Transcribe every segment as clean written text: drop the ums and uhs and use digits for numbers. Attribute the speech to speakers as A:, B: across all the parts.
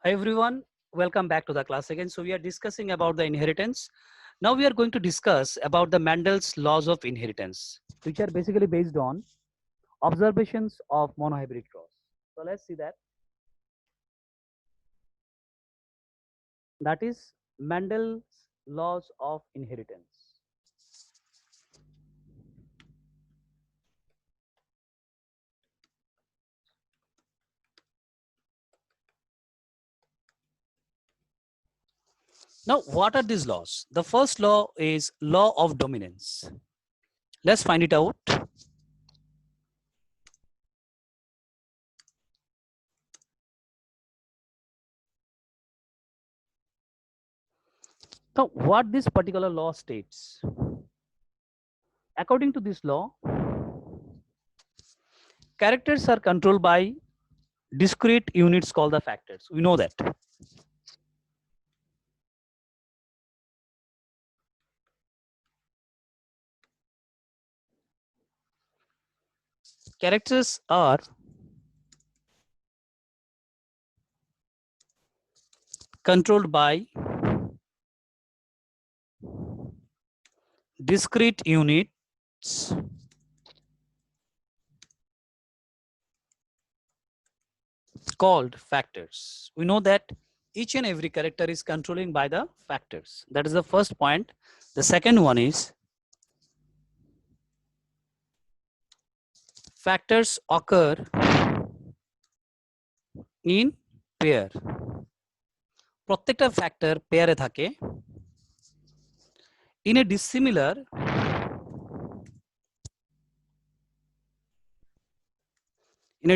A: Hi everyone, welcome back to the class again. So we are discussing about the inheritance. Now we are going to discuss about the Mendel's laws of inheritance, which are basically based on observations of monohybrid cross. So let's see that. That is Mendel's laws of inheritance. Now, what are these laws? The first law is law of dominance. Let's find it out. Now, what this particular law states? According to this law, characters are controlled by discrete units called the factors. We know that. Characters are controlled by discrete units called factors. We know that each and every character is controlling by the factors. That is the first point. The second one is factors occur in pair. প্রত্যেকটা factor পেয়ারে থাকে in a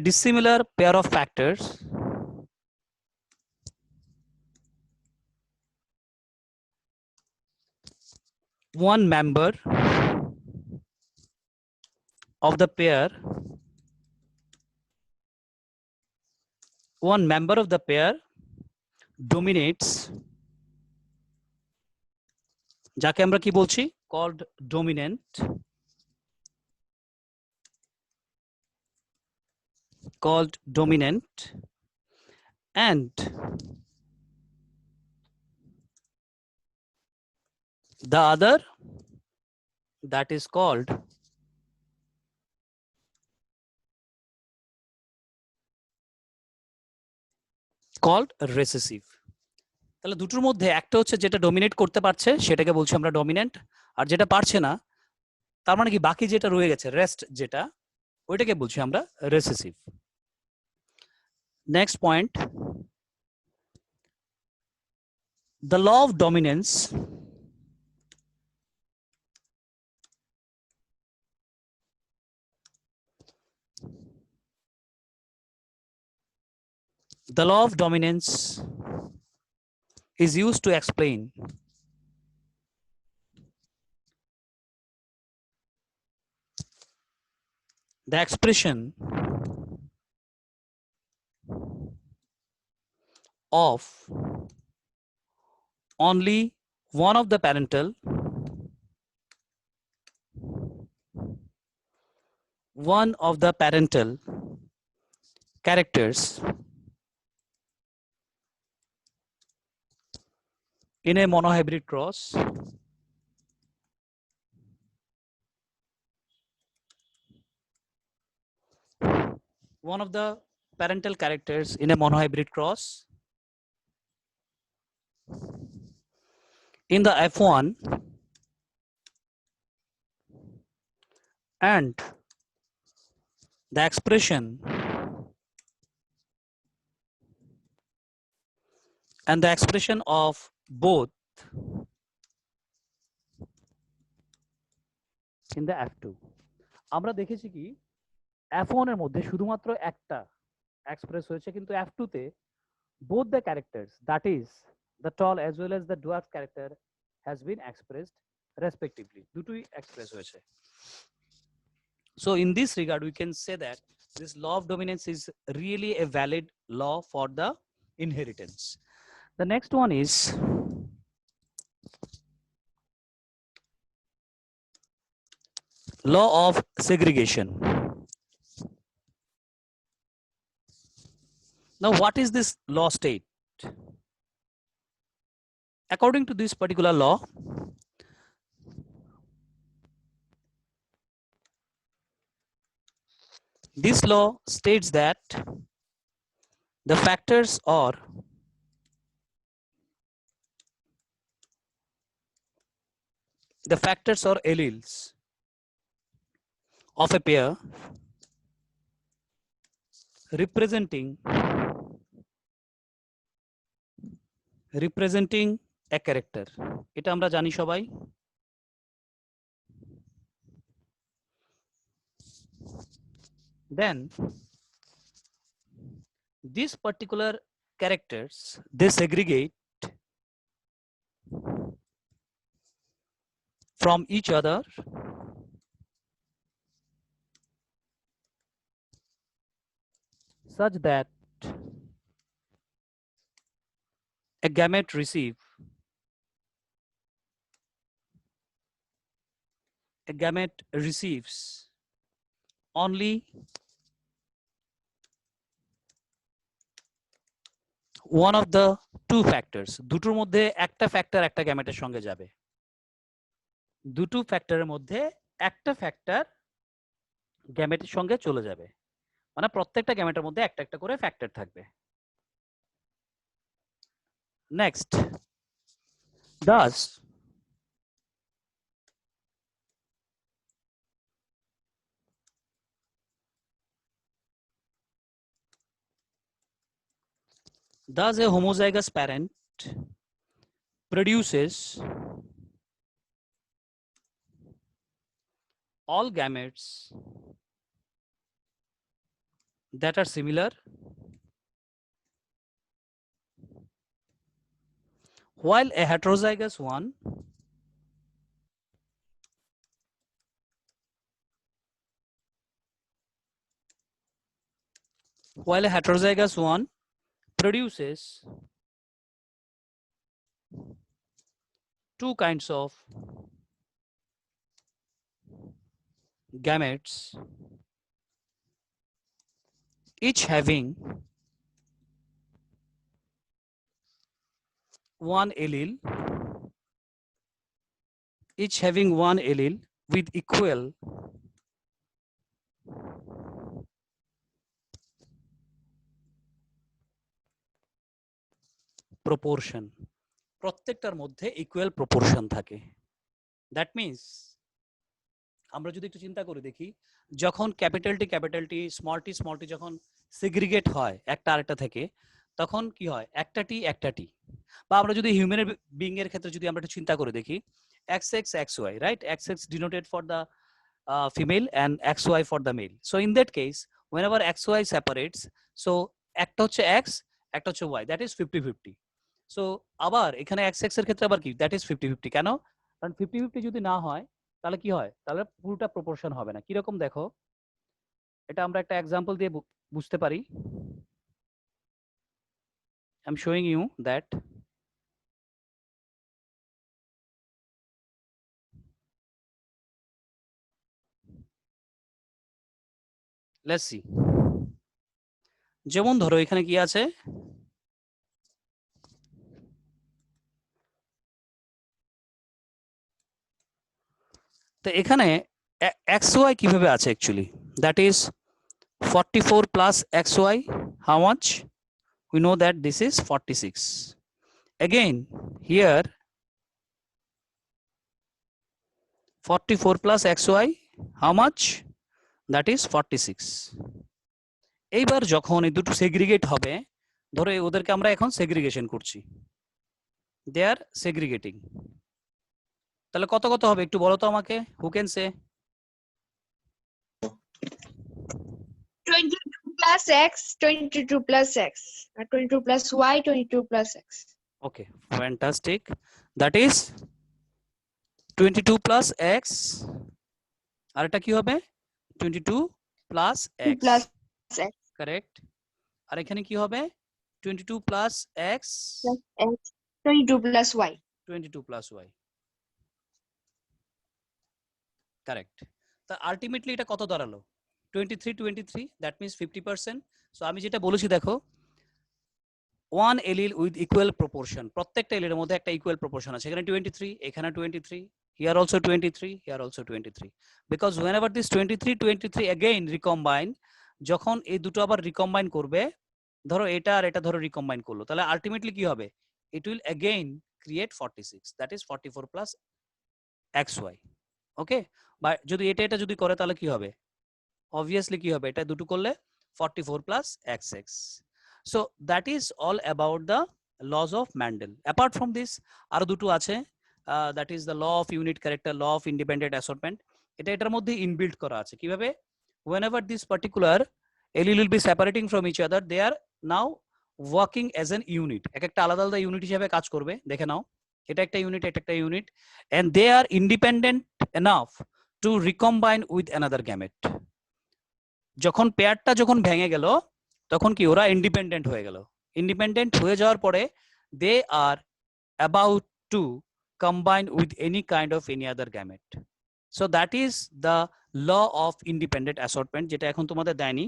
A: dissimilar pair of factors one member of the pair dominates যাকে আমরা কি বলছি called dominant and the other that is called recessive. তাহলে দুটোর মধ্যে একটা হচ্ছে যেটা ডমিনেট করতে পারছে সেটাকে বলছি আমরা ডমিনেন্ট, আর যেটা পারছে না তার মানে কি বাকি যেটা রয়ে গেছে রেস্ট যেটা ওইটাকে বলছি আমরা recessive. Next point, the law of dominance is used to explain the expression of only one of the parental characters in a monohybrid cross one of the parental characters in a monohybrid cross in the F1 and the expression of both in the F2 আমরা দেখেছি কি F1 এর মধ্যে শুধুমাত্র একটা express হয়েছে, কিন্তু F2 তে both the characters, that is the tall as well as the dwarf character, has been expressed respectively. দুটোই এক্সপ্রেস হয়েছে। So in this regard we can say that this law of dominance is really a valid law for the inheritance. The next one is law of segregation. Now what is this law state? according to this particular law, this law states that the factors or alleles of a pair representing a character, এটা আমরা জানি সবাই। Then these particular characters, they segregate from each other such that a gamete receives only one of the two factors, দুটোর মধ্যে একটা factor একটা গ্যামেটের সঙ্গে যাবে, দুটো ফ্যাক্টরের মধ্যে একটা ফ্যাক্টর গ্যামেটের সঙ্গে চলে যাবে, মানে প্রত্যেকটা গ্যামেটের মধ্যে একটা একটা করে ফ্যাক্টর থাকবে। Next, thus a homozygous parent produces all gametes that are similar, while a heterozygous one produces two kinds of gametes, each having one allele with equal proportion, প্রত্যেকটার মধ্যে ইকুয়াল প্রপোর্শন থাকে। দ্যাট মিনস আমরা যদি একটু চিন্তা করে দেখি, যখন ক্যাপিটাল টি স্মল টি যখন সেগ্রিগেট হয় একটা আরেকটা থেকে, তখন কি হয়, একটা টি, বা আমরা যদি হিউম্যান বিং এর ক্ষেত্রে যদি আমরা একটু চিন্তা করে দেখি, XX XY, right? XX denoted for the female and XY for the male. So in that case, whenever XY separates, so একটা হচ্ছে X, একটা হচ্ছে Y, that is 50-50. সো আবার এখানে XX এর ক্ষেত্রে আবার কি, দ্যাট ইজ 50-50। কেন? কারণ 50-50 যদি না হয় তাহলে কি হয়, তাহলে পুরোটা প্রপোর্শন হবে না। কিরকম দেখো, এটা আমরা একটা এক্সাম্পল দিয়ে বুঝতে পারি। I am showing you that let's see. যেমন ধরো এখানে কি আছে, তো এখানে XY কিভাবে আছে actually, that is 44 plus XY, how much? We know that this is 46. Again here 44 plus XY, how much? That is 46. এইবার যখন এই দুটো সেগ্রিগেট হবে, ধরো ওদেরকে আমরা এখন সেগ্রিগেশন করছি, দে আর সেগ্রিগেটিং, তাহলে কত কত হবে একটু বলো তো আমাকে, who can say?
B: 22 plus X, 22 plus X, 22 plus Y, 22 plus X.
A: Okay, fantastic. That is 22 plus X, আর এটা কি হবে 22 plus X,
B: plus X.
A: Correct. আর এখানে কি হবে 22 plus X,
B: Plus X, 22 plus Y.
A: 22 plus Y. Correct. তা ultimately এটা কত দাঁড়ালো 23, that means 50%. সো আমি যেটা বলেছি দেখো, one allele with equal proportion, প্রত্যেকটা এলিলের মধ্যে একটা ইকুয়াল প্রপোর্শন আছে, এখানে 23, এখানে 23, here also 23, here also 23, because whenever this 23 again recombine, যখন এই দুটো আবার রিকম্বাইন করবে, ধরো এটা আর এটা ধরো রিকম্বাইন করলো, তাহলে আলটিমেটলি কি হবে, it will again create 46, that is 44 plus xy. ওকে, বা যদি এটা এটা যদি করে তাহলে কি হবে, obviously কি হবে, এটা দুটো করলে 44 plus xx. So that is all about the laws of Mendel. Apart from this আরো দুটো আছে, that is the law of unit character, law of independent assortment. এটা এটার মধ্যে ইনবিল্ট করা আছে, কিভাবে, whenever this particular allele will be separating from each other, they are now working as an unit, এক একটা আলাদা আলাদা ইউনিট হিসেবে কাজ করবে, দেখে নাও, এটা একটা ইউনিট, এটা একটা unit, and they are independent enough to recombine with another gamete. যখন পেয়ারটা যখন ভেঙে গেল তখন কি ওরা ইন্ডিপেন্ডেন্ট হয়ে গেল, ইন্ডিপেন্ডেন্ট হয়ে যাওয়ার পরে they are about to combine with any kind of any other gamete. So that is the law of independent assortment, যেটা এখন তোমাদের দেয়নি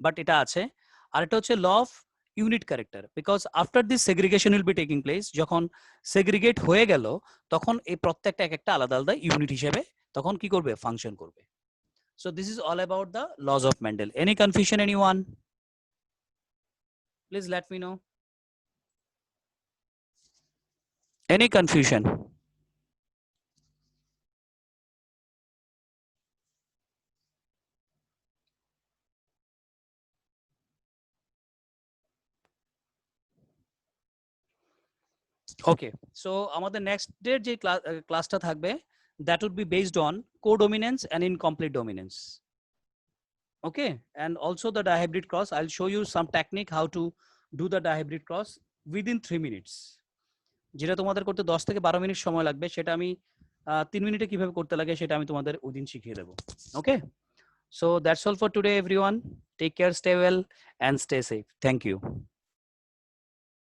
A: বাট এটা আছে. আর এটা হচ্ছে law of unit character, because after this segregation will be taking place, যখন সেগ্রিগেট হয়ে গেল তখন এই প্রত্যেকটা এক একটা আলাদা আলাদা ইউনিট হিসেবে তখন কি করবে, ফাংশন করবে. So this is all about the laws of Mendel. Any confusion, anyone? Please let me know. Any confusion? Okay, so আমাদের next day যে ক্লাসটা থাকবে, that would be based on codominance and incomplete dominance. Okay, and also the dihybrid cross. I'll show you some technique how to do the dihybrid cross within 3 minutes. যেটা তোমাদের করতে 10 থেকে 12 minute সময় লাগবে, সেটা আমি 3 মিনিটে কিভাবে করতে লাগে সেটা আমি তোমাদের ওইদিন শিখিয়ে দেবো. Okay, so that's all for today everyone. Take care, stay well and stay safe. Thank you.